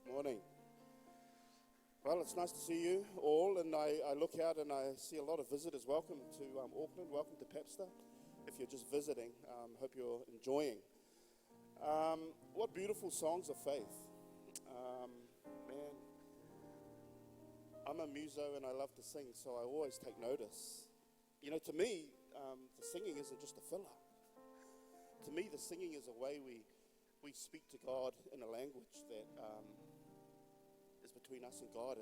Morning. Well, it's nice to see you all, and I look out and I see a lot of visitors. Welcome to Auckland, welcome to Pepster. If you're just visiting, hope you're enjoying. What beautiful songs of faith. Man, I'm a muso and I love to sing, so I always take notice. You know, to me, the singing isn't just a filler. To me, the singing is a way we speak to God in a language that is between us and God.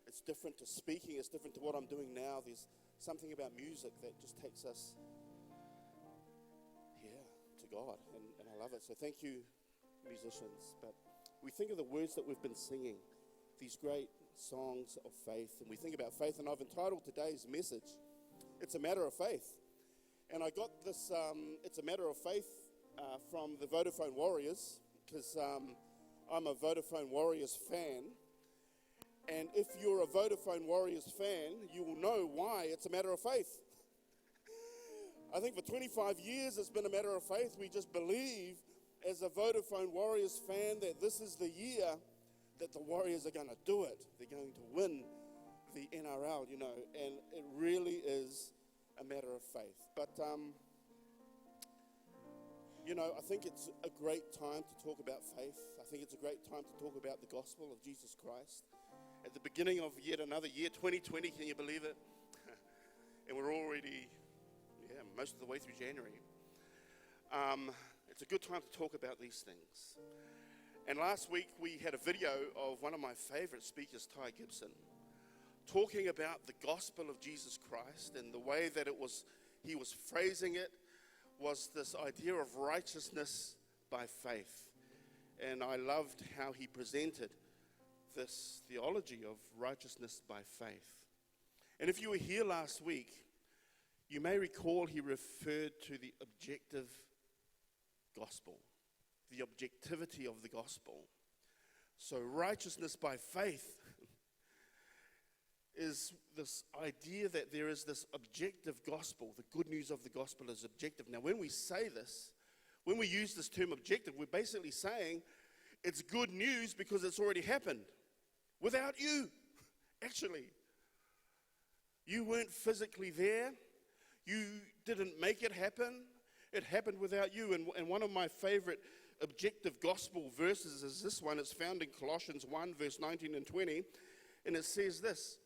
It's different to speaking. It's different to what I'm doing now. There's something about music that just takes us, to God, and I love it. So thank you, musicians. But we think of the words that we've been singing, these great songs of faith, and we think about faith, and I've entitled today's message, It's a Matter of Faith. And I got this, It's a Matter of Faith, from the Vodafone Warriors, because I'm a Vodafone Warriors fan. And if you're a Vodafone Warriors fan, you will know why it's a matter of faith. I think for 25 years it's been a matter of faith. We just believe as a Vodafone Warriors fan that this is the year that the Warriors are going to do it. They're going to win the NRL, and it really is a matter of faith. But I think it's a great time to talk about faith. I think it's a great time to talk about the gospel of Jesus Christ. At the beginning of yet another year, 2020, can you believe it? And we're already, most of the way through January. It's a good time to talk about these things. And last week we had a video of one of my favorite speakers, Ty Gibson, talking about the gospel of Jesus Christ, and the way that he was phrasing it was this idea of righteousness by faith. And I loved how he presented this theology of righteousness by faith. And if you were here last week, you may recall he referred to the objective gospel, the objectivity of the gospel. So righteousness by faith is this idea that there is this objective gospel. The good news of the gospel is objective. Now, when we say this, when we use this term objective, we're basically saying it's good news because it's already happened without you. Actually, you weren't physically there. You didn't make it happen. It happened without you. And one of my favorite objective gospel verses is this one. It's found in Colossians 1, verse 19 and 20. And it says this: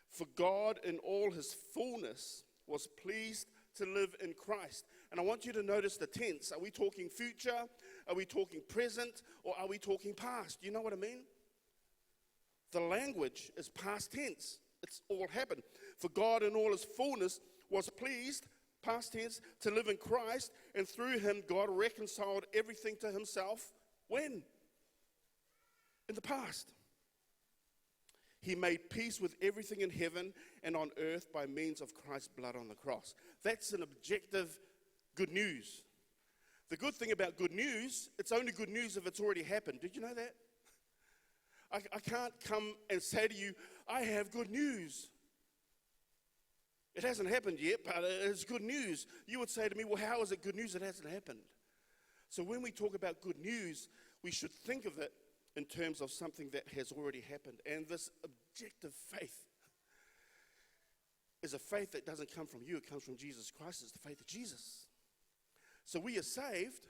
"For God in all his fullness was pleased to live in Christ." And I want you to notice the tense. Are we talking future? Are we talking present? Or are we talking past? Do you know what I mean? The language is past tense. It's all happened. For God in all his fullness was pleased, past tense, to live in Christ. And through him, God reconciled everything to himself. When? In the past. He made peace with everything in heaven and on earth by means of Christ's blood on the cross. That's an objective good news. The good thing about good news, it's only good news if it's already happened. Did you know that? I can't come and say to you, I have good news. It hasn't happened yet, but it's good news. You would say to me, well, how is it good news? It hasn't happened. So when we talk about good news, we should think of it in terms of something that has already happened. And this objective faith is a faith that doesn't come from you. It comes from Jesus Christ. It's the faith of Jesus. So we are saved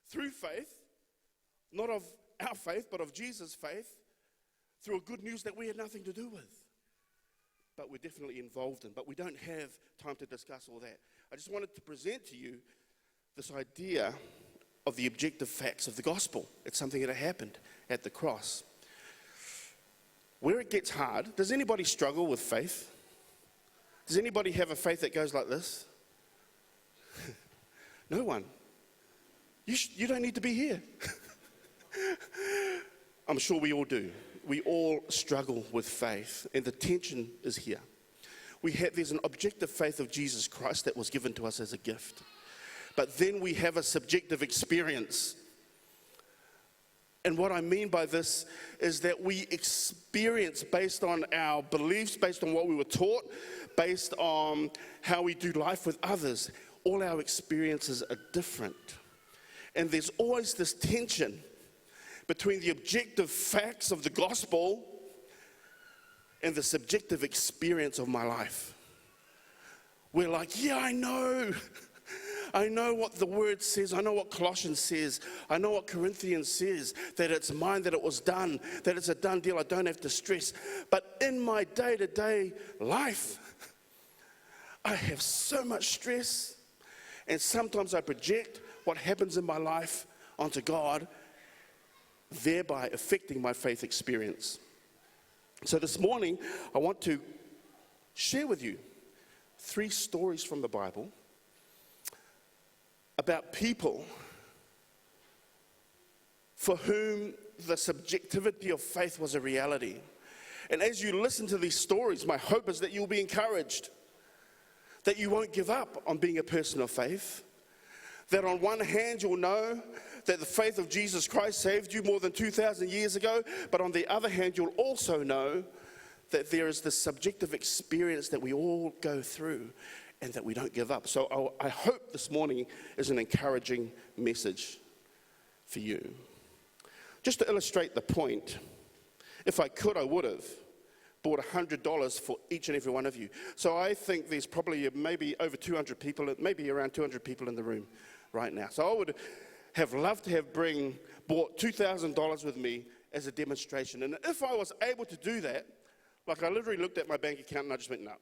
through faith, not of our faith, but of Jesus' faith, through a good news that we had nothing to do with, but we're definitely involved in. But we don't have time to discuss all that. I just wanted to present to you this idea of the objective facts of the gospel. It's something that happened at the cross. Where it gets hard, does anybody struggle with faith? Does anybody have a faith that goes like this? No one. You don't need to be here. I'm sure we all do. We all struggle with faith, and the tension is here. There's an objective faith of Jesus Christ that was given to us as a gift. But then we have a subjective experience. And what I mean by this is that we experience based on our beliefs, based on what we were taught, based on how we do life with others. All our experiences are different. And there's always this tension between the objective facts of the gospel and the subjective experience of my life. We're like, yeah, I know. I know what the word says. I know what Colossians says. I know what Corinthians says, that it's mine, that it was done, that it's a done deal. I don't have to stress. But in my day-to-day life, I have so much stress. And sometimes I project what happens in my life onto God, thereby affecting my faith experience. So this morning, I want to share with you 3 stories from the Bible about people for whom the subjectivity of faith was a reality. And as you listen to these stories, my hope is that you'll be encouraged, that you won't give up on being a person of faith, that on one hand you'll know that the faith of Jesus Christ saved you more than 2,000 years ago, but on the other hand you'll also know that there is this subjective experience that we all go through and that we don't give up. So I hope this morning is an encouraging message for you. Just to illustrate the point, if I could, I would have bought $100 for each and every one of you. So I think there's probably maybe over 200 people, maybe around 200 people in the room right now. So I would have loved to have bought $2,000 with me as a demonstration. And if I was able to do that, like I literally looked at my bank account and I just went, no.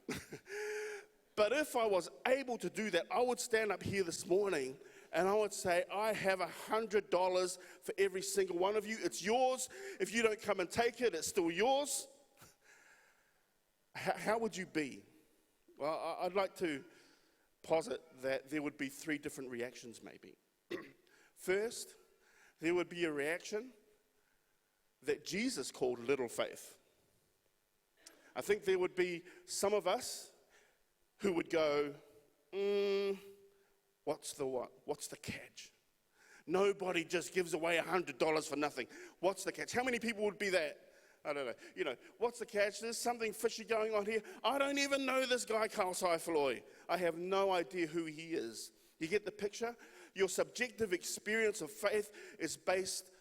But if I was able to do that, I would stand up here this morning and I would say, I have $100 for every single one of you. It's yours. If you don't come and take it, it's still yours. How would you be? Well, I'd like to posit that there would be 3 different reactions maybe. First, there would be a reaction that Jesus called little faith. I think there would be some of us who would go, what's the what? What's the catch? Nobody just gives away $100 for nothing. What's the catch? How many people would be that? I don't know. What's the catch? There's something fishy going on here. I don't even know this guy, Karl Saifoloi. I have no idea who he is. You get the picture? Your subjective experience of faith is based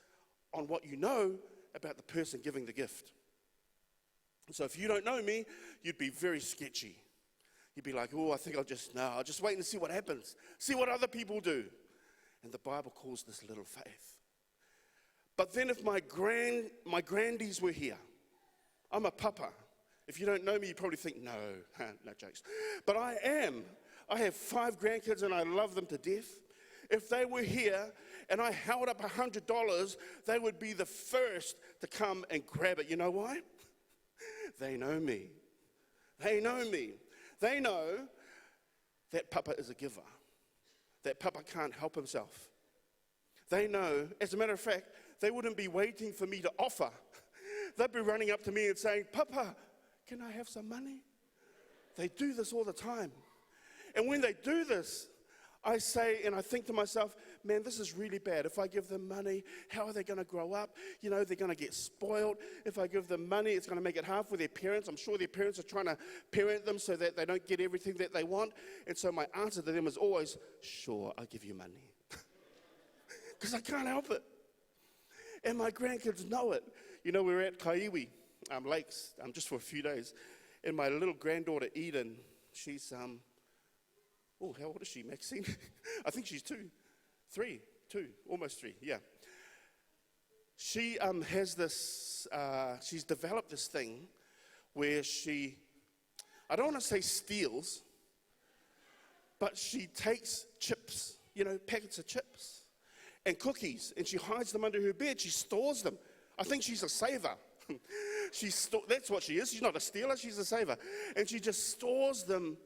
on what you know about the person giving the gift. So if you don't know me, you'd be very sketchy. You'd be like, I think I'll just wait and see what happens. See what other people do. And the Bible calls this little faith. But then if my grandies were here, I'm a papa. If you don't know me, you probably think, no jokes. But I am. I have 5 grandkids and I love them to death. If they were here and I held up $100, they would be the first to come and grab it. You know why? They know me. They know me. They know that Papa is a giver, that Papa can't help himself. They know, as a matter of fact, they wouldn't be waiting for me to offer. They'd be running up to me and saying, Papa, can I have some money? They do this all the time. And when they do this, I say, and I think to myself, man, this is really bad. If I give them money, how are they going to grow up? They're going to get spoiled. If I give them money, it's going to make it hard for their parents. I'm sure their parents are trying to parent them so that they don't get everything that they want. And so my answer to them is always, sure, I'll give you money. Because I can't help it. And my grandkids know it. We're at Kaiwi Lakes just for a few days. And my little granddaughter, Eden, she's, how old is she, Maxine? I think she's 2, almost 3, yeah. She has this, she's developed this thing where she, I don't want to say steals, but she takes chips, packets of chips and cookies, and she hides them under her bed. She stores them. I think she's a saver. That's what she is. She's not a stealer, she's a saver. And she just stores them.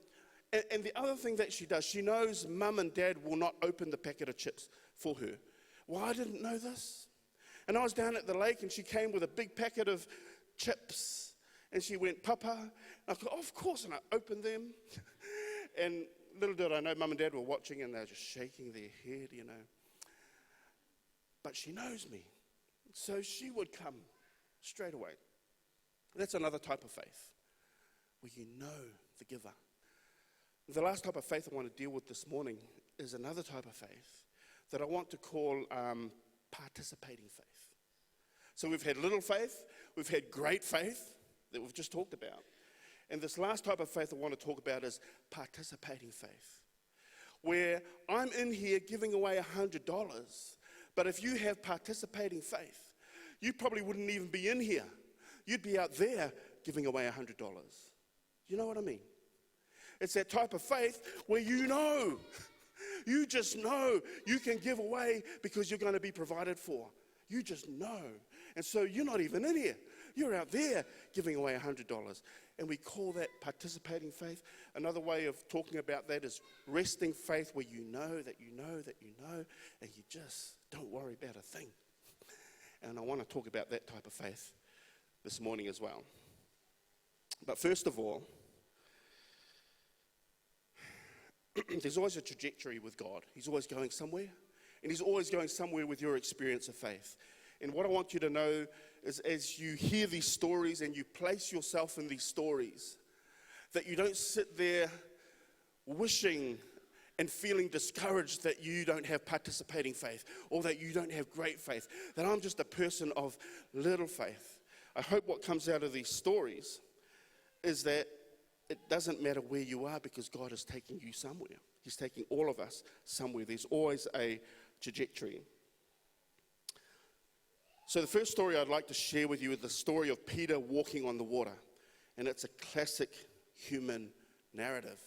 And the other thing that she does, she knows Mum and Dad will not open the packet of chips for her. Well, I didn't know this. And I was down at the lake, and she came with a big packet of chips. And she went, Papa. And I thought, of course. And I opened them. And little did I know, Mum and Dad were watching, and they were just shaking their head, But she knows me. So she would come straight away. That's another type of faith, where you know the giver. The last type of faith I want to deal with this morning is another type of faith that I want to call participating faith. So we've had little faith, we've had great faith that we've just talked about. And this last type of faith I want to talk about is participating faith, where I'm in here giving away $100, but if you have participating faith, you probably wouldn't even be in here. You'd be out there giving away $100. You know what I mean? It's that type of faith where you just know you can give away because you're going to be provided for. You just know. And so you're not even in here. You're out there giving away $100. And we call that participating faith. Another way of talking about that is resting faith, where you know that you know that you know, and you just don't worry about a thing. And I want to talk about that type of faith this morning as well. But first of all, there's always a trajectory with God. He's always going somewhere, and he's always going somewhere with your experience of faith. And what I want you to know is, as you hear these stories and you place yourself in these stories, that you don't sit there wishing and feeling discouraged that you don't have participating faith or that you don't have great faith, that I'm just a person of little faith. I hope what comes out of these stories is that it doesn't matter where you are, because God is taking you somewhere. He's taking all of us somewhere. There's always a trajectory. So the first story I'd like to share with you is the story of Peter walking on the water. And it's a classic human narrative.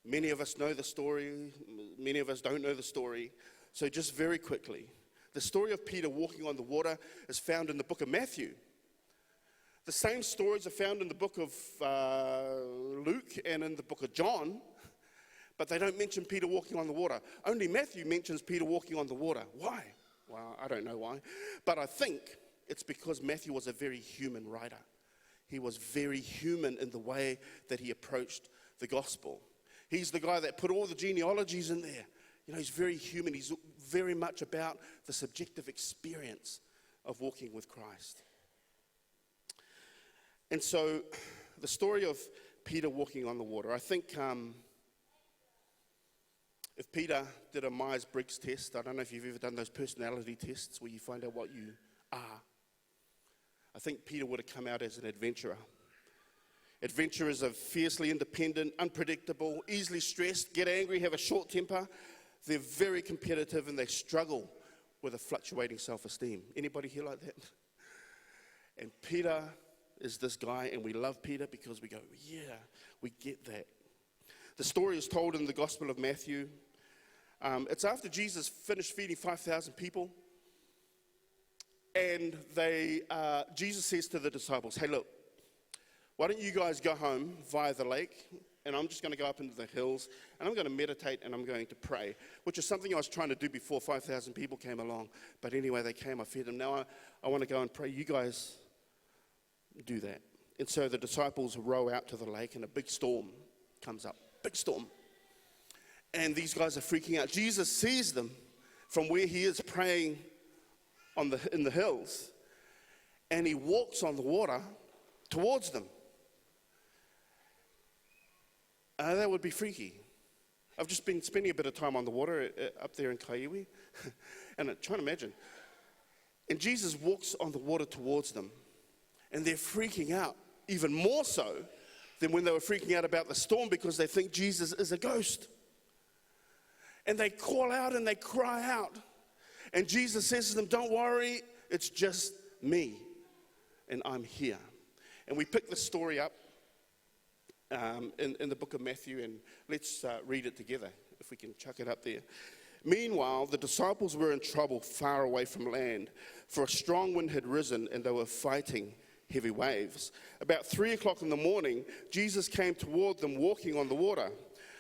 Many of us know the story. Many of us don't know the story. So just very quickly, the story of Peter walking on the water is found in the book of Matthew. The same stories are found in the book of Luke and in the book of John, but they don't mention Peter walking on the water. Only Matthew mentions Peter walking on the water. Why? Well, I don't know why, but I think it's because Matthew was a very human writer. He was very human in the way that he approached the gospel. He's the guy that put all the genealogies in there. You know, he's very human. He's very much about the subjective experience of walking with Christ. And so the story of Peter walking on the water, I think if Peter did a Myers-Briggs test, I don't know if you've ever done those personality tests where you find out what you are. I think Peter would have come out as an adventurer. Adventurers are fiercely independent, unpredictable, easily stressed, get angry, have a short temper. They're very competitive and they struggle with a fluctuating self-esteem. Anybody here like that? And Peter is this guy, and we love Peter because we go, yeah, we get that. The story is told in the Gospel of Matthew. It's after Jesus finished feeding 5,000 people, and Jesus says to the disciples, hey, look, why don't you guys go home via the lake, and I'm just going to go up into the hills, and I'm going to meditate, and I'm going to pray, which is something I was trying to do before 5,000 people came along. But anyway, they came, I fed them. Now I want to go and pray. You guys do that. And so the disciples row out to the lake, and a big storm comes up. Big storm. And these guys are freaking out. Jesus sees them from where he is praying in the hills, and he walks on the water towards them. That would be freaky. I've just been spending a bit of time on the water up there in Kaiwi, and I'm trying to imagine. And Jesus walks on the water towards them, and they're freaking out, even more so than when they were freaking out about the storm, because they think Jesus is a ghost. And they call out and they cry out. And Jesus says to them, don't worry, it's just me, and I'm here. And we pick the story up in the book of Matthew, and let's read it together, if we can chuck it up there. Meanwhile, the disciples were in trouble far away from land, for a strong wind had risen, and they were fighting heavy waves. About 3 o'clock in the morning, Jesus came toward them walking on the water.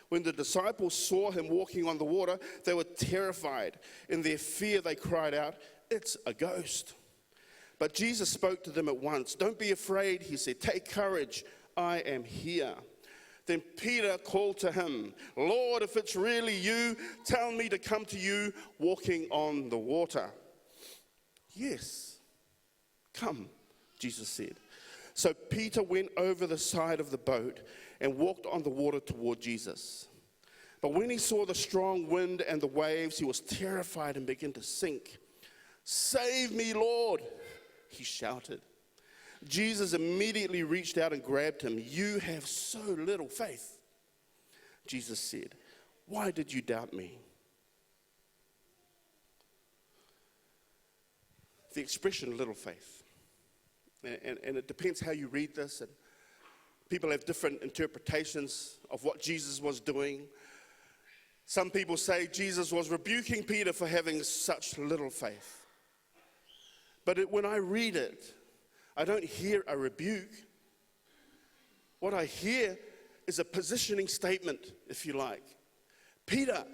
When the disciples saw him walking on the water, they were terrified. In their fear, they cried out, "It's a ghost." But Jesus spoke to them at once. "Don't be afraid," he said. "Take courage, I am here." Then Peter called to him, "Lord, if it's really you, tell me to come to you walking on the water." "Yes, come," Jesus said. So Peter went over the side of the boat and walked on the water toward Jesus. But when he saw the strong wind and the waves, he was terrified and began to sink. "Save me, Lord," he shouted. Jesus immediately reached out and grabbed him. "You have so little faith." Jesus said, "Why did you doubt me?" The expression little faith, and it depends how you read this, and people have different interpretations of what Jesus was doing. Some people say Jesus was rebuking Peter for having such little faith. But when I read it, I don't hear a rebuke. What I hear is a positioning statement, if you like. Peter,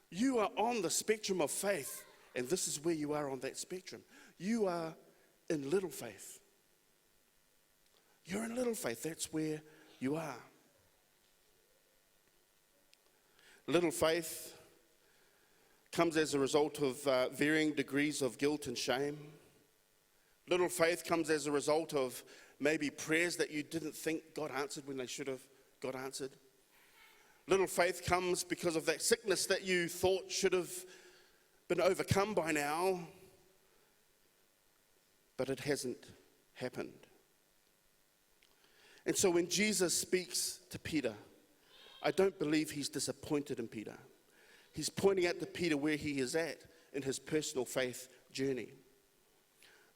you are on the spectrum of faith, and this is where you are on that spectrum. You are in little faith. You're in little faith. That's where you are. Little faith comes as a result of varying degrees of guilt and shame. Little faith comes as a result of maybe prayers that you didn't think God answered when they should have got answered. Little faith comes because of that sickness that you thought should have been overcome by now, but it hasn't happened. And so when Jesus speaks to Peter, I don't believe he's disappointed in Peter. He's pointing out to Peter where he is at in his personal faith journey.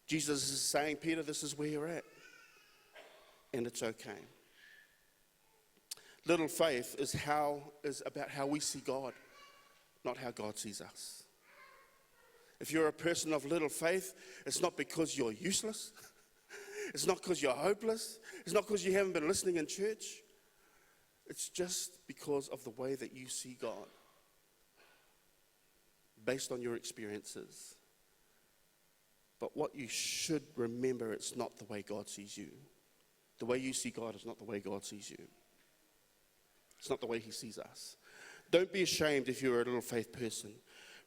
Jesus is saying, Peter, this is where you're at, and it's okay. Little faith is about how we see God, not how God sees us. If you're a person of little faith, it's not because you're useless. It's not because you're hopeless. It's not because you haven't been listening in church. It's just because of the way that you see God, based on your experiences. But what you should remember, it's not the way God sees you. The way you see God is not the way God sees you. It's not the way he sees us. Don't be ashamed if you're a little faith person.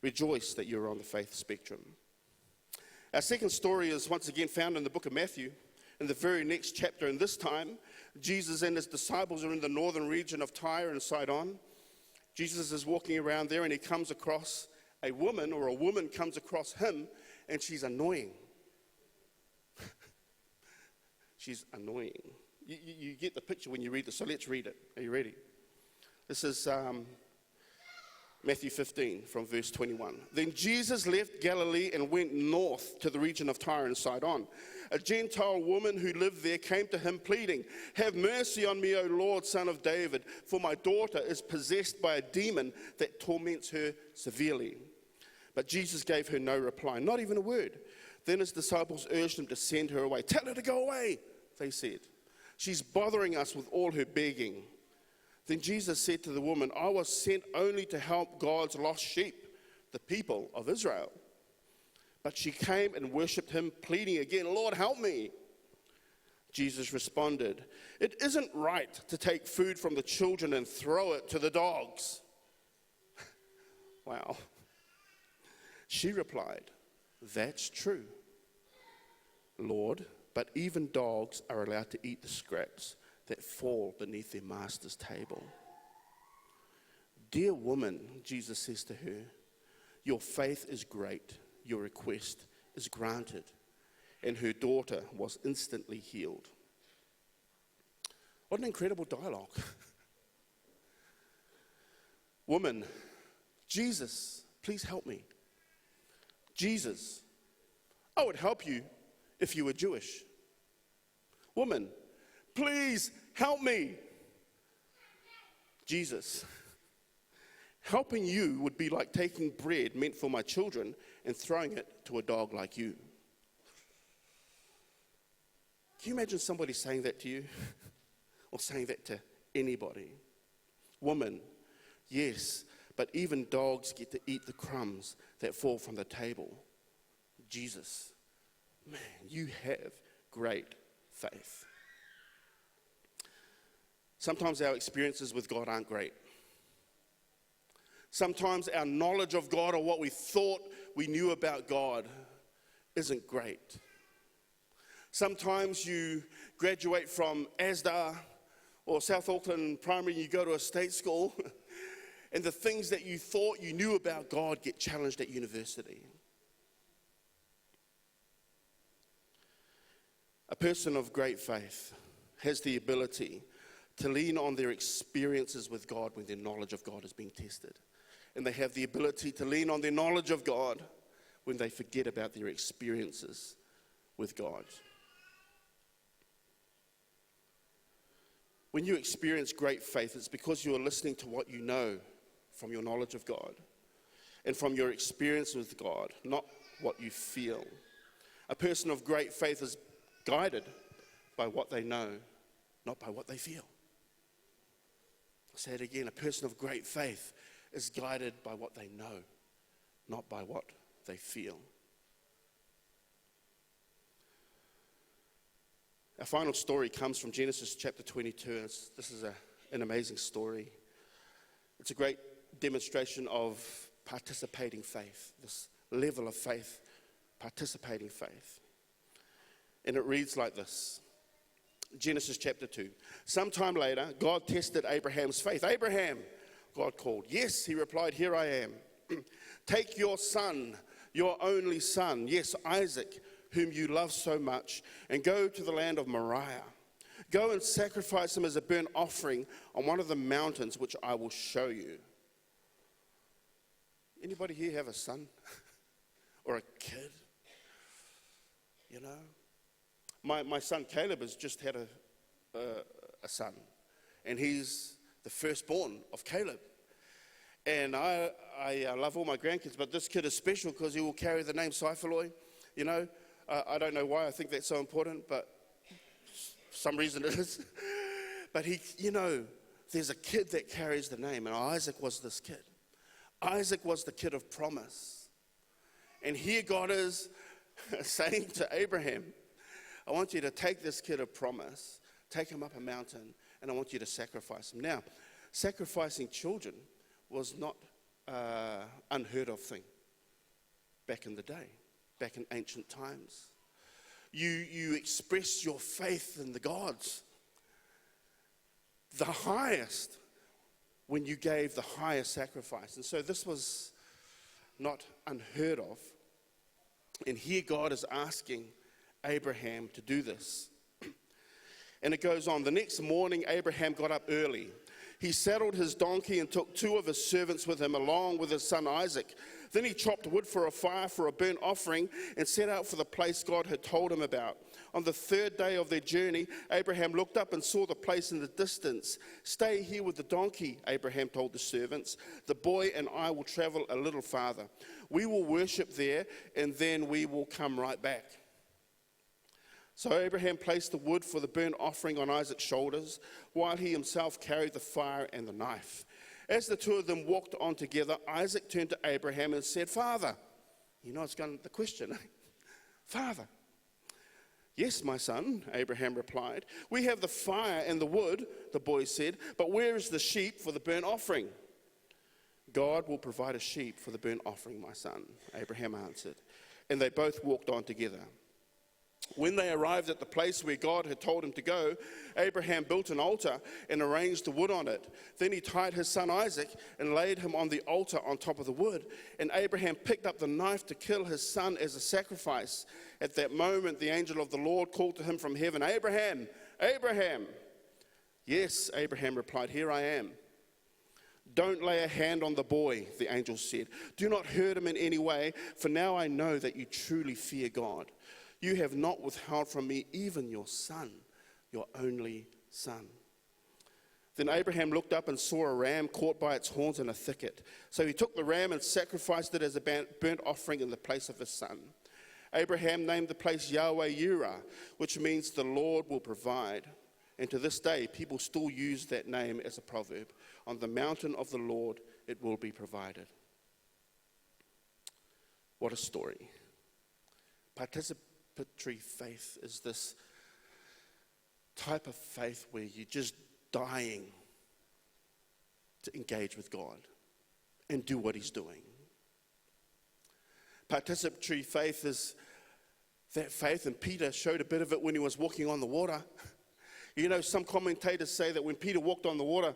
Rejoice that you're on the faith spectrum. Our second story is once again found in the book of Matthew, in the very next chapter. And this time, Jesus and his disciples are in the northern region of Tyre and Sidon. Jesus is walking around there and he comes across a woman, or a woman comes across him, and she's annoying. She's annoying. You get the picture when you read this, so let's read it. Are you ready? This is Matthew 15 from verse 21. Then Jesus left Galilee and went north to the region of Tyre and Sidon. A Gentile woman who lived there came to him pleading, "Have mercy on me, O Lord, son of David, for my daughter is possessed by a demon that torments her severely." But Jesus gave her no reply, not even a word. Then his disciples urged him to send her away. "Tell her to go away," they said. "She's bothering us with all her begging." Then Jesus said to the woman, "I was sent only to help God's lost sheep, the people of Israel." But she came and worshipped him, pleading again, "Lord, help me." Jesus responded, "It isn't right to take food from the children and throw it to the dogs." Wow. She replied, "That's true, Lord, but even dogs are allowed to eat the scraps that fall beneath their master's table." "Dear woman," Jesus says to her, "your faith is great. Your request is granted." And her daughter was instantly healed. What an incredible dialogue. Woman, Jesus, please help me. Jesus, I would help you if you were Jewish. Woman, please help me. Jesus, helping you would be like taking bread meant for my children and throwing it to a dog like you. Can you imagine somebody saying that to you? Or saying that to anybody? Woman, yes, but even dogs get to eat the crumbs that fall from the table. Jesus, man, you have great faith. Sometimes our experiences with God aren't great. Sometimes our knowledge of God, or what we thought we knew about God, isn't great. Sometimes you graduate from Asda or South Auckland Primary and you go to a state school and the things that you thought you knew about God get challenged at university. person of great faith has the ability to lean on their experiences with God when their knowledge of God is being tested. And they have the ability to lean on their knowledge of God when they forget about their experiences with God. When you experience great faith, it's because you are listening to what you know from your knowledge of God and from your experience with God, not what you feel. A person of great faith is guided by what they know, not by what they feel. I'll say it again. A person of great faith is guided by what they know, not by what they feel. Our final story comes from Genesis chapter 22, and this is an amazing story. It's a great demonstration of participating faith, this level of faith, participating faith. And it reads like this. Genesis chapter 2. Sometime later, God tested Abraham's faith. Abraham, God called. Yes, he replied, here I am. Take your son, your only son, yes, Isaac, whom you love so much, and go to the land of Moriah. Go and sacrifice him as a burnt offering on one of the mountains which I will show you. Anybody here have a son or a kid? You know? My son Caleb has just had a son, and he's the firstborn of Caleb. And I love all my grandkids, but this kid is special because he will carry the name Saifoloi. You know, I don't know why I think that's so important, but for some reason it is. But there's a kid that carries the name, and Isaac was this kid. Isaac was the kid of promise. And here God is saying to Abraham, I want you to take this kid of promise, take him up a mountain, and I want you to sacrifice him. Now, sacrificing children was not unheard of thing back in the day, back in ancient times. You express your faith in the gods, the highest, when you gave the highest sacrifice. And so this was not unheard of. And here God is asking Abraham to do this. And it goes on. The next morning, Abraham got up early. He saddled his donkey and took 2 of his servants with him, along with his son Isaac. Then he chopped wood for a fire for a burnt offering and set out for the place God had told him about. On the 3rd day of their journey, Abraham looked up and saw the place in the distance. Stay here with the donkey, Abraham told the servants. The boy and I will travel a little farther. We will worship there, and then we will come right back. So Abraham placed the wood for the burnt offering on Isaac's shoulders, while he himself carried the fire and the knife. As the 2 of them walked on together, Isaac turned to Abraham and said, Father. You know, it's got the question, Father. Yes, my son, Abraham replied. We have the fire and the wood, the boy said, but where is the sheep for the burnt offering? God will provide a sheep for the burnt offering, my son, Abraham answered. And they both walked on together. When they arrived at the place where God had told him to go, Abraham built an altar and arranged the wood on it. Then he tied his son Isaac and laid him on the altar on top of the wood. And Abraham picked up the knife to kill his son as a sacrifice. At that moment, the angel of the Lord called to him from heaven, Abraham, Abraham. Yes, Abraham replied, here I am. Don't lay a hand on the boy, the angel said. Do not hurt him in any way, for now I know that you truly fear God. You have not withheld from me even your son, your only son. Then Abraham looked up and saw a ram caught by its horns in a thicket. So he took the ram and sacrificed it as a burnt offering in the place of his son. Abraham named the place Yahweh-Yireh, which means the Lord will provide. And to this day, people still use that name as a proverb. On the mountain of the Lord, it will be provided. What a story. Participatory faith is this type of faith where you're just dying to engage with God and do what he's doing. Participatory faith is that faith, and Peter showed a bit of it when he was walking on the water. You know, some commentators say that when Peter walked on the water,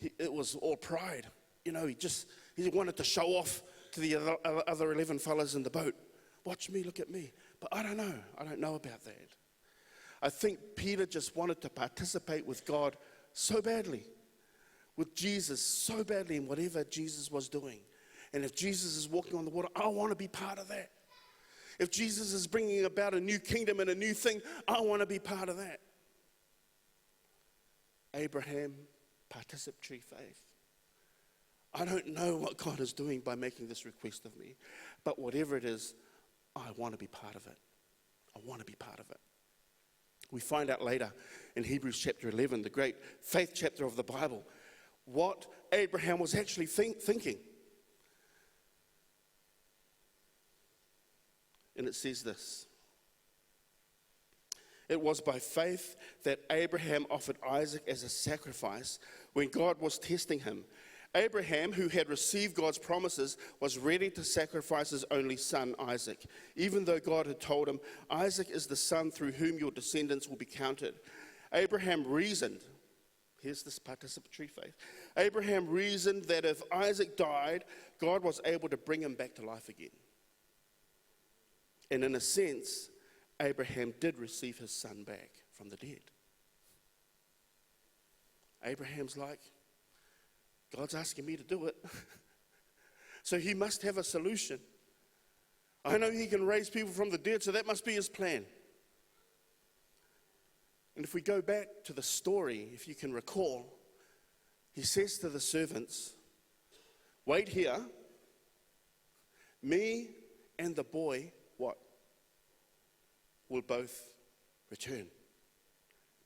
it was all pride. You know, he wanted to show off to the other 11 fellas in the boat. Watch me, look at me. But I don't know about that. I think Peter just wanted to participate with God so badly, with Jesus so badly in whatever Jesus was doing. And if Jesus is walking on the water, I want to be part of that. If Jesus is bringing about a new kingdom and a new thing, I want to be part of that. Abraham, participatory faith. I don't know what God is doing by making this request of me, but whatever it is, I want to be part of it. I want to be part of it. We find out later in Hebrews chapter 11, the great faith chapter of the Bible, what Abraham was actually thinking. And it says this: it was by faith that Abraham offered Isaac as a sacrifice when God was testing him. Abraham, who had received God's promises, was ready to sacrifice his only son, Isaac, even though God had told him, Isaac is the son through whom your descendants will be counted. Abraham reasoned, here's this participatory faith. Abraham reasoned that if Isaac died, God was able to bring him back to life again. And in a sense, Abraham did receive his son back from the dead. Abraham's like, God's asking me to do it. So he must have a solution. I know he can raise people from the dead, so that must be his plan. And if we go back to the story, if you can recall, he says to the servants, wait here, me and the boy, what? Will both return.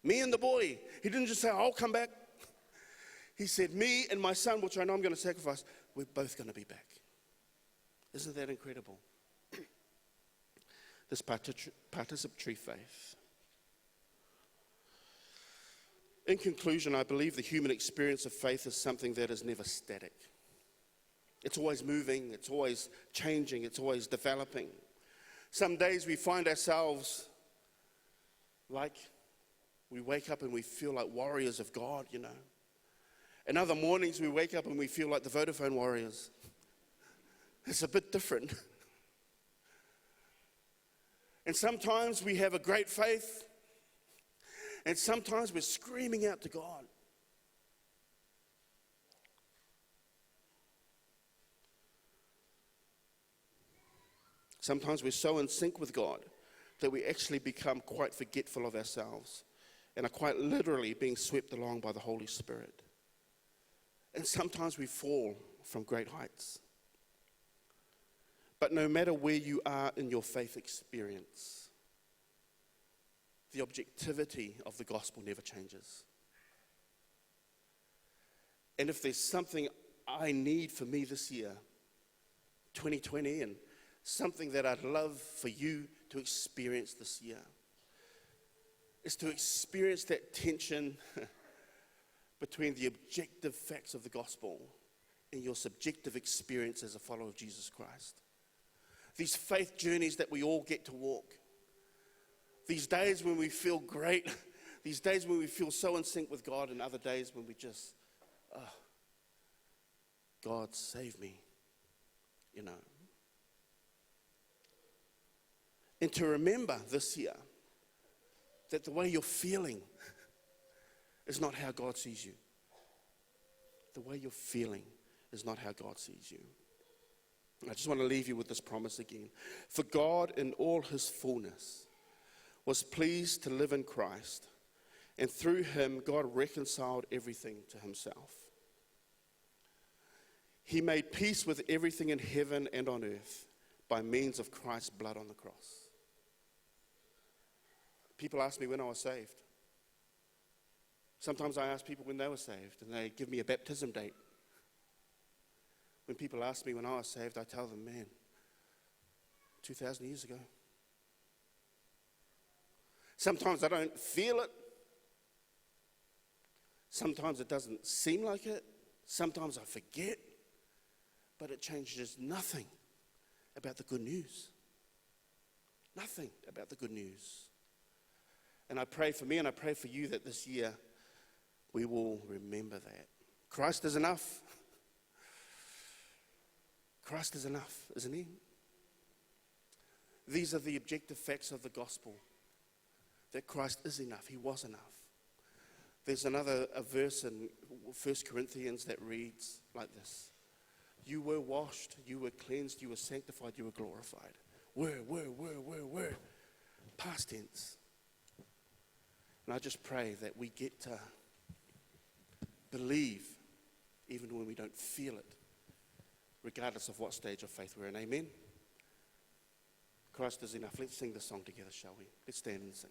Me and the boy. He didn't just say, I'll come back. He said, me and my son, which I know I'm going to sacrifice, we're both going to be back. Isn't that incredible? This participatory faith. In conclusion, I believe the human experience of faith is something that is never static. It's always moving, it's always changing, it's always developing. Some days we find ourselves like we wake up and we feel like warriors of God, you know. And other mornings we wake up and we feel like the Vodafone warriors. It's a bit different. And sometimes we have a great faith, and sometimes we're screaming out to God. Sometimes we're so in sync with God that we actually become quite forgetful of ourselves and are quite literally being swept along by the Holy Spirit. And sometimes we fall from great heights. But no matter where you are in your faith experience, the objectivity of the gospel never changes. And if there's something I need for me this year, 2020, and something that I'd love for you to experience this year, is to experience that tension between the objective facts of the gospel and your subjective experience as a follower of Jesus Christ. These faith journeys that we all get to walk. These days when we feel great, these days when we feel so in sync with God, and other days when we just, God save me, you know. And to remember this year that the way you're feeling is not how God sees you. The way you're feeling is not how God sees you. I just want to leave you with this promise again. For God in all his fullness was pleased to live in Christ, and through him God reconciled everything to himself. He made peace with everything in heaven and on earth by means of Christ's blood on the cross. People ask me when I was saved. Sometimes I ask people when they were saved, and they give me a baptism date. When people ask me when I was saved, I tell them, man, 2,000 years ago. Sometimes I don't feel it. Sometimes it doesn't seem like it. Sometimes I forget. But it changes nothing about the good news. Nothing about the good news. And I pray for me and I pray for you that this year we will remember that. Christ is enough. Christ is enough, isn't he? These are the objective facts of the gospel. that Christ is enough. He was enough. There's a verse in 1 Corinthians that reads like this. You were washed, you were cleansed, you were sanctified, you were glorified. Were. Past tense. And I just pray that we get to believe even when we don't feel it, regardless of what stage of faith we're in. Amen? Christ is enough. Let's sing this song together, shall we? Let's stand and sing.